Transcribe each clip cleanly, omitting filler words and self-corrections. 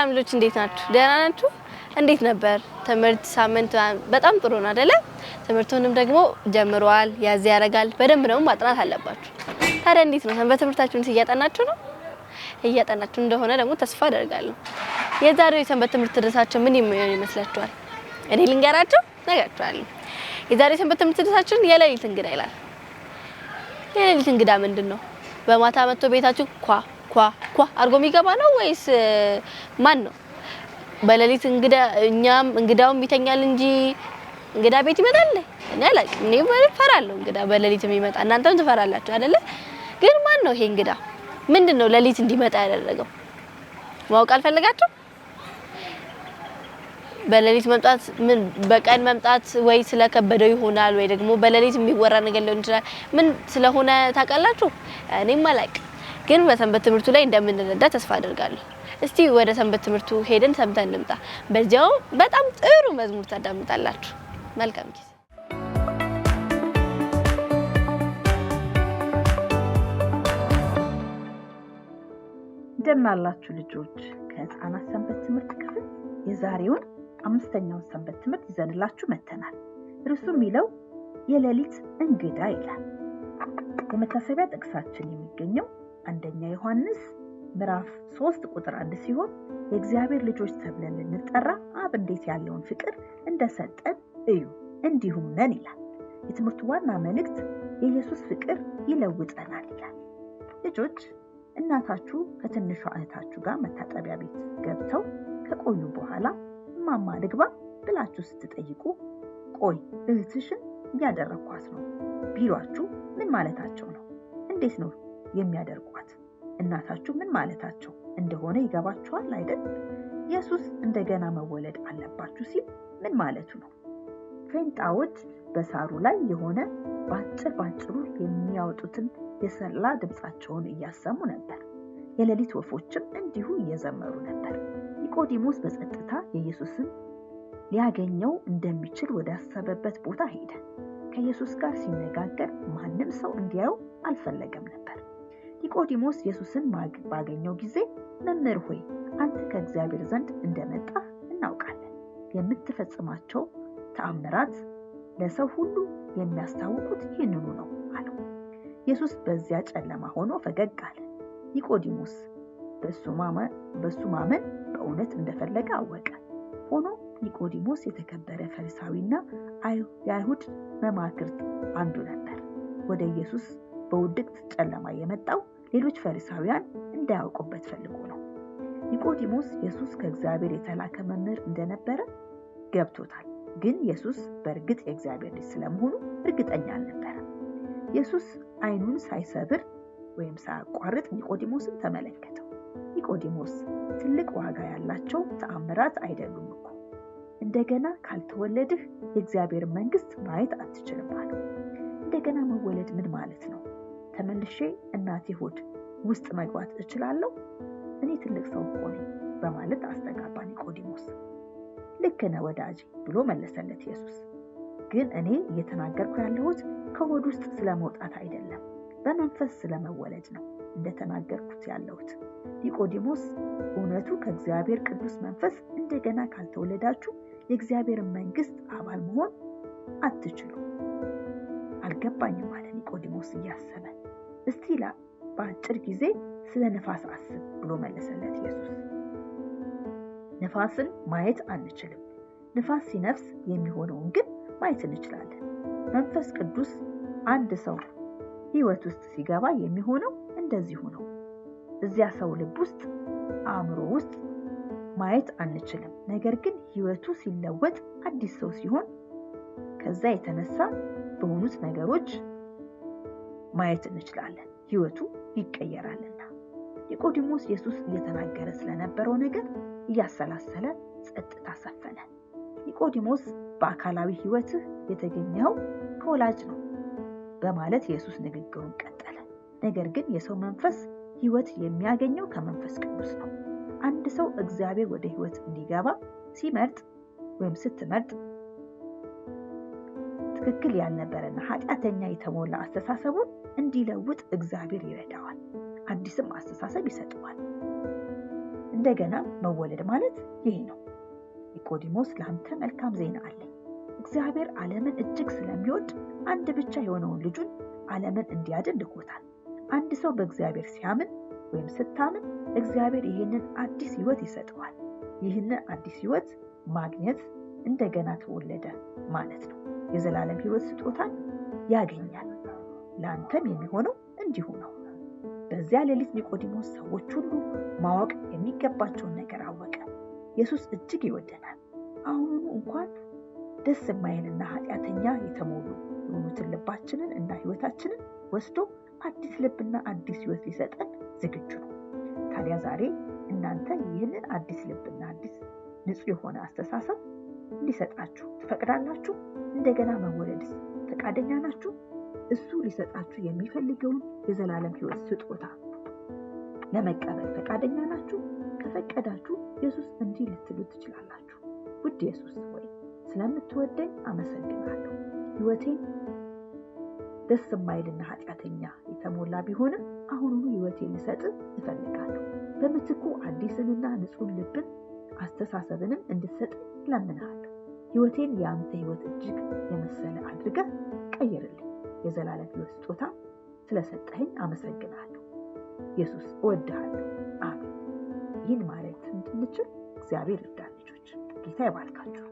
ሰላም ልጆች እንዴት ናችሁ? ደህና ናችሁ? እንዴት ነበር ትምህርት? ሳምንት በጣም ጥሩ ነው አይደለ? ትምህርቱንም ደግሞ ጀምሯል፣ ያዝ ያረጋል። በደንብ ደግሞ ማጥናት አለባችሁ። ታዲያ እንዴት ነው ሰንበት ትምህርታችሁን እያጠናችሁ ነው? እያጠናችሁ እንደሆነ ደግሞ ተስፋ አደርጋለሁ። የዛሬው የሰንበት ትምህርት ርዕሳችን ምን ይመስላችኋል? እኔ ልንገራችሁ፣ ነግራችኋለሁ። የዛሬው የሰንበት ትምህርት ርዕሳችን የሌሊት እንግዳ ይላል። የሌሊት እንግዳ ምንድነው? በማታ መጥቶ ቤታችሁ ኳ አርጎ የሚገባ ነው ወይስ ማን ነው? በሌሊት እንግዳ እኛም እንግዳውም ይተኛል እንጂ እንግዳ ቤት ይመጣል? እኔ አላውቅም። እኔ እፈራለሁ እንግዳ በሌሊት የሚመጣ። እናንተም ትፈራላችሁ አይደለ? ግን ማን ነው ይሄ እንግዳ? ምንድነው ሌሊት እንዲመጣ ያደረገው? ማወቅ አልፈለጋችሁ? በሌሊት መምጣት ምን በቀን መምጣት ወይ ስለከበደው ይሆናል ወይ ደግሞ በሌሊት የሚወራ ነገር ሊሆን ይችላል። ምን ስለሆነ ታውቃላችሁ? እኔም አላውቅም። ግን በሰንበት ትምህርቱ ላይ እንደምንረዳ ተስፋ አደርጋለሁ። እስቲ ወደ ሰንበት ትምህርቱ ሄደን ሰምተን እንምጣ። በዚያው በጣም ጥሩ መዝሙር ታዳምጣላችሁ። መልካም ጊዜ። እንደምን አላችሁ ልጆች? ከህፃናት ሰንበት ትምህርት ክፍል የዛሬውን 5ኛውን ሰንበት ትምህርት ይዘንላችሁ መተናል። ርዕሱ የሚለው የሌሊት እንግዳ ይላል። የመታሰቢያ ጥቅሳችን የሚገኘው 1ኛ ዮሐንስ ምዕራፍ 3 ቁጥር 1 ሲሆን የእግዚአብሔር ልጆች ተብለን ልንጠራ አብ እንዴት ያለውን ፍቅር እንደሰጠን እዩ እንዲሁም ነን ይላል። የትምህርቱ ዋና መልእክት የኢየሱስ ፍቅር ይለውጠናል ይላል። ልጆች እናታችሁ ከትንሿ እህታችሁ ጋር መታጠቢያ ቤት ገብተው ከቆዩ በኋላ እማማ ልግባ ብላችሁ ስትጠይቁ ቆይ እህትሽን እያደረኳት ነው ቢሏችሁ ምን ማለታቸው ነው? እንዴት ነው የሚያደርጓት? እናታችሁ ምን ማለታቸው እንደሆነ ይገባችኋል አይደል? ኢየሱስ እንደገና መወለድ አለባችሁ ሲል ምን ማለቱ ነው? ፌንጣዎች በሳሩ ላይ የሆነ ባጭሩ የሚያወጡትን የሰላ ድምጻቸውን እያሰሙ ነበር። የሌሊት ወፎችም እንዲሁ እየዘመሩ ነበር። ኒቆዲሞስ በጸጥታ ኢየሱስን ሊያገኘው እንደሚችል ወደ አሰበበት ቦታ ሄደ። ከኢየሱስ ጋር ሲነጋገር ማንም ሰው እንዲያየው አልፈለገም ነበር። ኒቆዲሞስ ኢየሱስን ባገኘው ጊዜ መምህር ሆይ አንተ ከእግዚአብሔር ዘንድ እንደመጣህ እናውቃለን። የምትፈጽማቸው ተአምራት ለሰው ሁሉ የሚያስታውቁት ይህንኑ ነው አለው። ኢየሱስ በዚያ ጨለማ ሆኖ ፈገግ አለ። ኒቆዲሞስ በሱ ማመን በእውነት እንደፈለገ አወቀ። ሆኖ ኒቆዲሞስ የተከበረ ፈሪሳዊና የአይሁድ መማክርት አንዱ ነበር። ወደ ኢየሱስ በውድቅት ጨለማ የመጣው ሌሎች ፈሪሳውያን እንዳያውቁበት ፈልጎ ነው። ኒቆዲሞስ ኢየሱስ ከእግዚአብሔር የተላከ መምህር እንደነበረ ገብቶታል። ግን ኢየሱስ በእርግጥ የእግዚአብሔር ልጅ ስለመሆኑ እርግጠኛ አልነበረም። ኢየሱስ ዓይኑን ሳይሰብር ወይም ሳያቋርጥ ኒቆዲሞስን ተመለከተው። ኒቆዲሞስ ትልቅ ዋጋ ያላቸው ተአምራት አይደሉም እኮ። እንደገና ካልተወለድህ የእግዚአብሔር መንግስት ማየት አትችልም አለው። እንደገና መወለድ ምን ማለት ነው? ተመልሼ እናቴ ሆድ ውስጥ መግባት እችላለሁ? እኔ ትልቅ ሰው እኮ ነኝ በማለት አስተጋባ ኒቆዲሞስ። ልክ ነህ ወዳጄ ብሎ መለሰለት ኢየሱስ። ግን እኔ እየተናገርኩ ያለሁት ከሆድ ውስጥ ስለመውጣት አይደለም፣ በመንፈስ ስለመወለድ ነው እንደተናገርኩት ያለሁት። ኒቆዲሞስ እውነቱ ከእግዚአብሔር ቅዱስ መንፈስ እንደገና ካልተወለዳችሁ የእግዚአብሔር መንግስት አባል መሆን አትችሉ። አልገባኝም አለ ኒቆዲሞስ እያሰበ። እስቲ በአጭር ጊዜ ስለ ነፋስ አስብ ብሎ መለሰለት ኢየሱስ። ነፋስን ማየት አንችልም። ነፋስ ሲነፍስ የሚሆነውን ግን ማየት እንችላለን። መንፈስ ቅዱስ አንድ ሰው ህይወት ውስጥ ሲገባ የሚሆነው እንደዚሁ ነው። እዚያ ሰው ልብ ውስጥ አእምሮ ውስጥ ማየት አንችልም። ነገር ግን ህይወቱ ሲለወጥ አዲስ ሰው ሲሆን ከዛ የተነሳ በሆኑት ነገሮች ማየት እንችላለን። ህይወቱ ይቀየራልና። ኒቆዲሞስ ኢየሱስ እየተናገረ ስለነበረው ነገር እያሰላሰለ ጸጥታ ሰፈነ። ኒቆዲሞስ በአካላዊ ህይወትህ የተገኘው ከወላጅ ነው በማለት ኢየሱስ ንግግሩን ቀጠለ። ነገር ግን የሰው መንፈስ ህይወት የሚያገኘው ከመንፈስ ቅዱስ ነው። አንድ ሰው እግዚአብሔር ወደ ህይወት እንዲገባ ሲመርጥ ወይም ስትመርጥ ትክክል ያልነበረና ኃጢአተኛ የተሞላ አስተሳሰቡን እንዲለውጥ እግዚአብሔር ይረዳዋል። አዲስም አስተሳሰብ ይሰጠዋል። እንደገና መወለድ ማለት ይሄ ነው። ኒቆዲሞስ ለአንተ መልካም ዜና አለኝ። እግዚአብሔር ዓለምን እጅግ ስለሚወድ አንድ ብቻ የሆነውን ልጁን ዓለምን እንዲያድን ልኮታል። አንድ ሰው በእግዚአብሔር ሲያምን ወይም ስታምን እግዚአብሔር ይህንን አዲስ ሕይወት ይሰጠዋል። ይህንን አዲስ ሕይወት ማግኘት እንደገና ተወለደ ማለት ነው። የዘላለም ሕይወት ስጦታን ያገኛል። ለአንተም የሚሆነው እንዲሁ ነው። በዚያ ሌሊት ኒቆዲሞስ ሰዎች ሁሉ ማወቅ የሚገባቸውን ነገር አወቀ። ኢየሱስ እጅግ ይወደናል። አሁኑኑ እንኳን ደስ የማይልና ኃጢአተኛ የተሞሉ የሆኑትን ልባችንን እና ሕይወታችንን ወስዶ አዲስ ልብና አዲስ ሕይወት ሊሰጠን ዝግጁ ነው። ታዲያ ዛሬ እናንተ ይህንን አዲስ ልብና አዲስ ንጹሕ የሆነ አስተሳሰብ እንዲሰጣችሁ ትፈቅዳላችሁ? እንደገና መወለድስ ፈቃደኛ ናችሁ? እሱ ሊሰጣችሁ የሚፈልገውን የዘላለም ሕይወት ስጦታ ለመቀበል ፈቃደኛ ናችሁ? ከፈቀዳችሁ ኢየሱስ እንዲህ ልትሉ ትችላላችሁ። ውድ ኢየሱስ ሆይ ስለምትወደኝ አመሰግናለሁ። ሕይወቴን ደስ የማይልና ኃጢአተኛ የተሞላ ቢሆንም አሁኑኑ ሕይወቴን ልሰጥ እፈልጋለሁ። በምትኩ አዲስንና ንጹሕ ልብን አስተሳሰብንም እንድትሰጥ እለምንሃለሁ። ሕይወቴን የአንተ ሕይወት እጅግ የመሰለ አድርገህ ቀይርልኝ። የዘላለም ሕይወት ስጦታ ስለሰጠኸኝ አመሰግናለሁ። ኢየሱስ እወድሃለሁ። አሜን። ይህን ማለት እንድንችል እግዚአብሔር ይርዳን። ልጆች ጌታ ይባርካችሁ።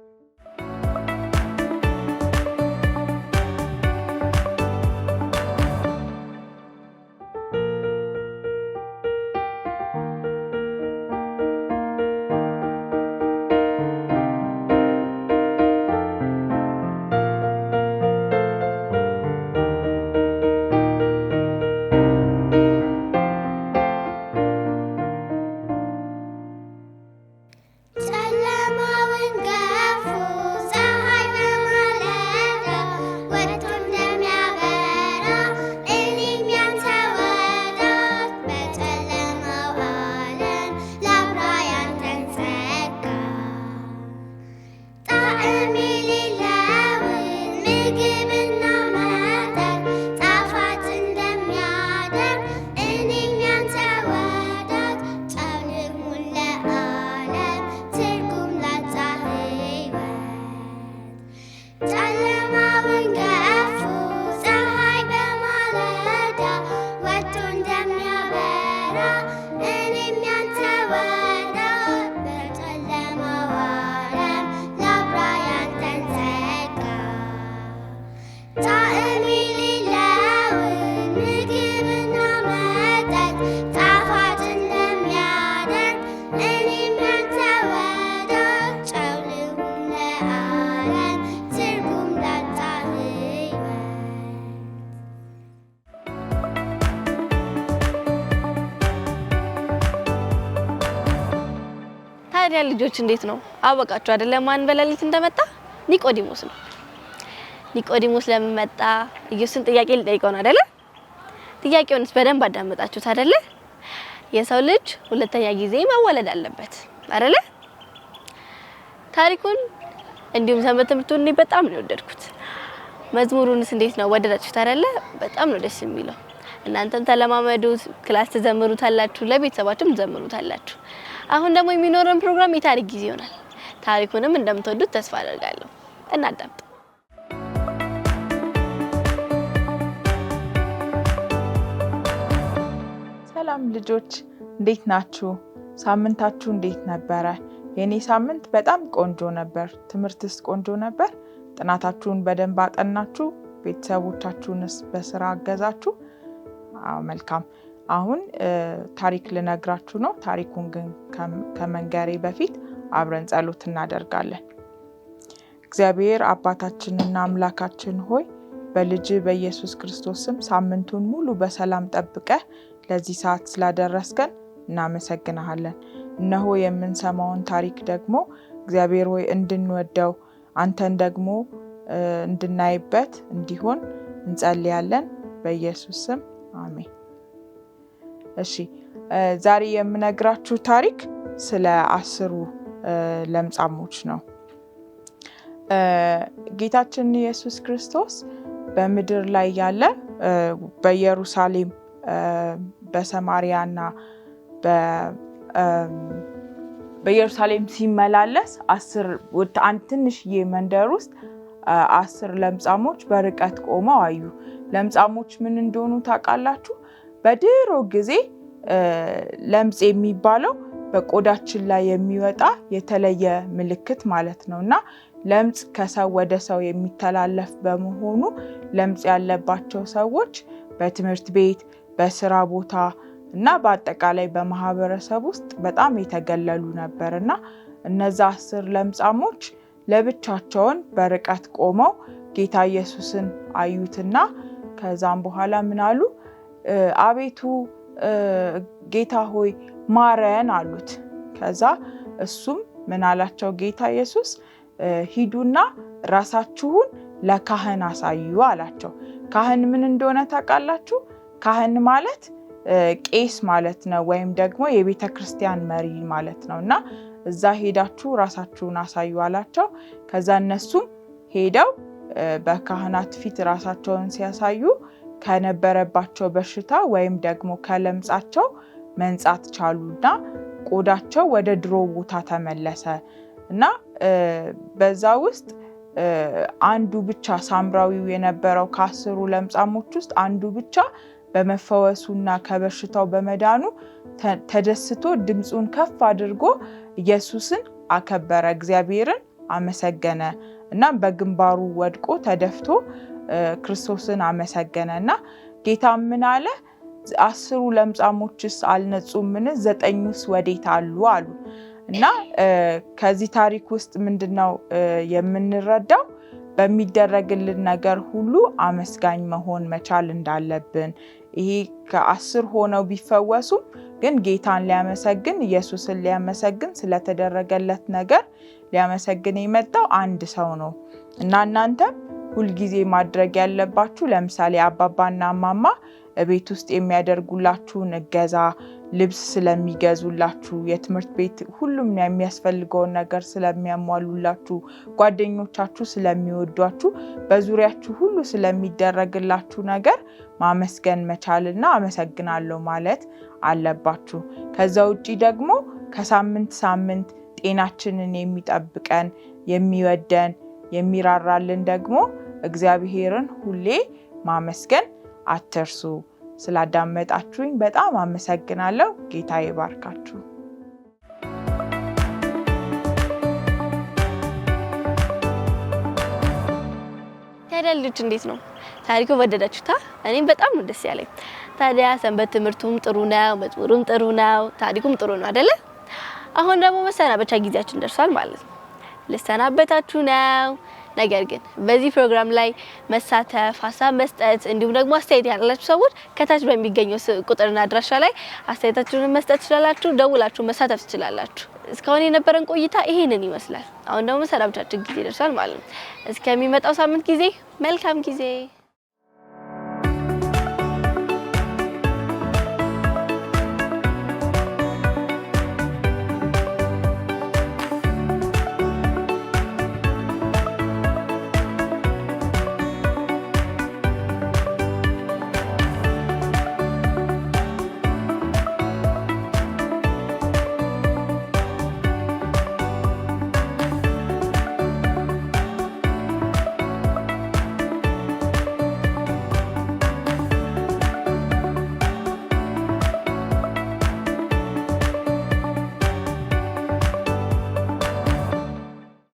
ታዲያ ልጆች እንዴት ነው አወቃችሁ አይደለ? ማን በሌሊት እንደመጣ? ኒቆዲሞስ ነው። ኒቆዲሞስ ለምን መጣ? ኢየሱስን ጥያቄ ሊጠይቀው ነው አይደለ? ጥያቄውንስ በደንብ አዳመጣችሁት አይደለ? የሰው ልጅ ሁለተኛ ጊዜ መወለድ አለበት አይደለ? ታሪኩን እንዲሁም ሰንበት ትምህርቱን እኔ በጣም ነው የወደድኩት። መዝሙሩንስ እንዴት ነው ወደዳችሁት አይደለ? በጣም ነው ደስ የሚለው። እናንተም ተለማመዱት፣ ክላስ ትዘምሩታላችሁ፣ ለቤተሰባችሁም ትዘምሩታላችሁ። አሁን ደግሞ የሚኖረን ፕሮግራም የታሪክ ጊዜ ይሆናል። ታሪኩንም እንደምትወዱት ተስፋ አደርጋለሁ። እናዳምጥ። ሰላም ልጆች፣ እንዴት ናችሁ? ሳምንታችሁ እንዴት ነበረ? የኔ ሳምንት በጣም ቆንጆ ነበር። ትምህርትስ ቆንጆ ነበር? ጥናታችሁን በደንብ አጠናችሁ? ቤተሰቦቻችሁንስ በስራ አገዛችሁ? መልካም። አሁን ታሪክ ልነግራችሁ ነው። ታሪኩን ግን ከመንገሬ በፊት አብረን ጸሎት እናደርጋለን። እግዚአብሔር አባታችንና አምላካችን ሆይ በልጅ በኢየሱስ ክርስቶስ ስም ሳምንቱን ሙሉ በሰላም ጠብቀህ ለዚህ ሰዓት ስላደረስከን እናመሰግናለን። እነሆ የምንሰማውን ታሪክ ደግሞ እግዚአብሔር ሆይ እንድንወደው አንተን ደግሞ እንድናይበት እንዲሆን እንጸልያለን። በኢየሱስ ስም አሜን። እሺ፣ ዛሬ የምነግራችሁ ታሪክ ስለ 10 ለምጻሞች ነው። ጌታችን ኢየሱስ ክርስቶስ በምድር ላይ ያለ በኢየሩሳሌም በሰማሪያና በኢየሩሳሌም ሲመላለስ 10 አንድ ትንሽዬ መንደር ውስጥ 10 ለምጻሞች በርቀት ቆመው አዩ። ለምጻሞች ምን እንደሆኑ ታውቃላችሁ? በድሮ ጊዜ ለምጽ የሚባለው በቆዳችን ላይ የሚወጣ የተለየ ምልክት ማለት ነውና ለምጽ ከሰው ወደ ሰው የሚተላለፍ በመሆኑ ለምጽ ያለባቸው ሰዎች በትምህርት ቤት፣ በስራ ቦታ እና በአጠቃላይ በማህበረሰብ ውስጥ በጣም የተገለሉ ነበርና እነዛ 10 ለምጻሞች ለብቻቸውን በርቀት ቆመው ጌታ ኢየሱስን አዩትና ከዛም በኋላ ምን አሉ? አቤቱ ጌታ ሆይ ማረን አሉት። ከዛ እሱም ምን አላቸው? ጌታ ኢየሱስ ሂዱና ራሳችሁን ለካህን አሳዩ አላቸው። ካህን ምን እንደሆነ ታውቃላችሁ? ካህን ማለት ቄስ ማለት ነው፣ ወይም ደግሞ የቤተክርስቲያን መሪ ማለት ነውና እዛ ሄዳችሁ ራሳችሁን አሳዩ አላቸው። ከዛ እነሱም ሄደው በካህናት ፊት ራሳቸውን ሲያሳዩ ከነበረባቸው በሽታ ወይም ደግሞ ከለምጻቸው መንጻት ቻሉና ቆዳቸው ወደ ድሮ ቦታ ተመለሰ እና በዛ ውስጥ አንዱ ብቻ ሳምራዊው የነበረው ከ10 ለምጻሞች ውስጥ አንዱ ብቻ በመፈወሱና ከበሽታው በመዳኑ ተደስቶ ድምጹን ከፍ አድርጎ ኢየሱስን አከበረ፣ እግዚአብሔርን አመሰገነ እና በግንባሩ ወድቆ ተደፍቶ ክርስቶስን አመሰገነና ጌታ ምን አለ? 10 ለምጻሞችስ አልነጹምን? 9ኙስ ወዴት አሉ አሉ። እና ከዚህ ታሪክ ውስጥ ምንድነው የምንረዳው? በሚደረግልን ነገር ሁሉ አመስጋኝ መሆን መቻል እንዳለብን። ይሄ ከ10 ሆነው ቢፈወሱም ግን ጌታን ሊያመሰግን ኢየሱስን ሊያመሰግን ስለተደረገለት ነገር ሊያመሰግን የመጣው አንድ ሰው ነው እና እናንተም ሁልጊዜ ማድረግ ያለባችሁ ለምሳሌ አባባና ማማ ቤት ውስጥ የሚያደርጉላችሁን እገዛ፣ ልብስ ስለሚገዙላችሁ፣ የትምህርት ቤት ሁሉም የሚያስፈልገውን ነገር ስለሚያሟሉላችሁ፣ ጓደኞቻችሁ ስለሚወዷችሁ፣ በዙሪያችሁ ሁሉ ስለሚደረግላችሁ ነገር ማመስገን መቻልና አመሰግናለሁ ማለት አለባችሁ። ከዛ ውጪ ደግሞ ከሳምንት ሳምንት ጤናችንን የሚጠብቀን የሚወደን የሚራራልን ደግሞ እግዚአብሔርን ሁሌ ማመስገን አትርሱ። ስላዳመጣችሁኝ በጣም አመሰግናለሁ። ጌታ ይባርካችሁ። ታዲያልጆች እንዴት ነው ታሪኩ? ወደዳችሁታ? እኔም በጣም ነው ደስ ያለኝ። ታዲያ ሰንበት ትምህርቱም ጥሩ ነው፣ መዝሙሩም ጥሩ ነው፣ ታሪኩም ጥሩ ነው አይደለ? አሁን ደግሞ መሰናበቻ ጊዜያችን ደርሷል ማለት ነው። ልሰናበታችሁ ነው። ነገር ግን በዚህ ፕሮግራም ላይ መሳተፍ፣ ሀሳብ መስጠት እንዲሁም ደግሞ አስተያየት ያላችሁ ሰዎች ከታች በሚገኘው ቁጥርና አድራሻ ላይ አስተያየታችሁን መስጠት ትችላላችሁ፣ ደውላችሁ መሳተፍ ትችላላችሁ። እስካሁን የነበረን ቆይታ ይሄንን ይመስላል። አሁን ደግሞ መሰናበቻችን ጊዜ ደርሷል ማለት ነው። እስከሚመጣው ሳምንት ጊዜ መልካም ጊዜ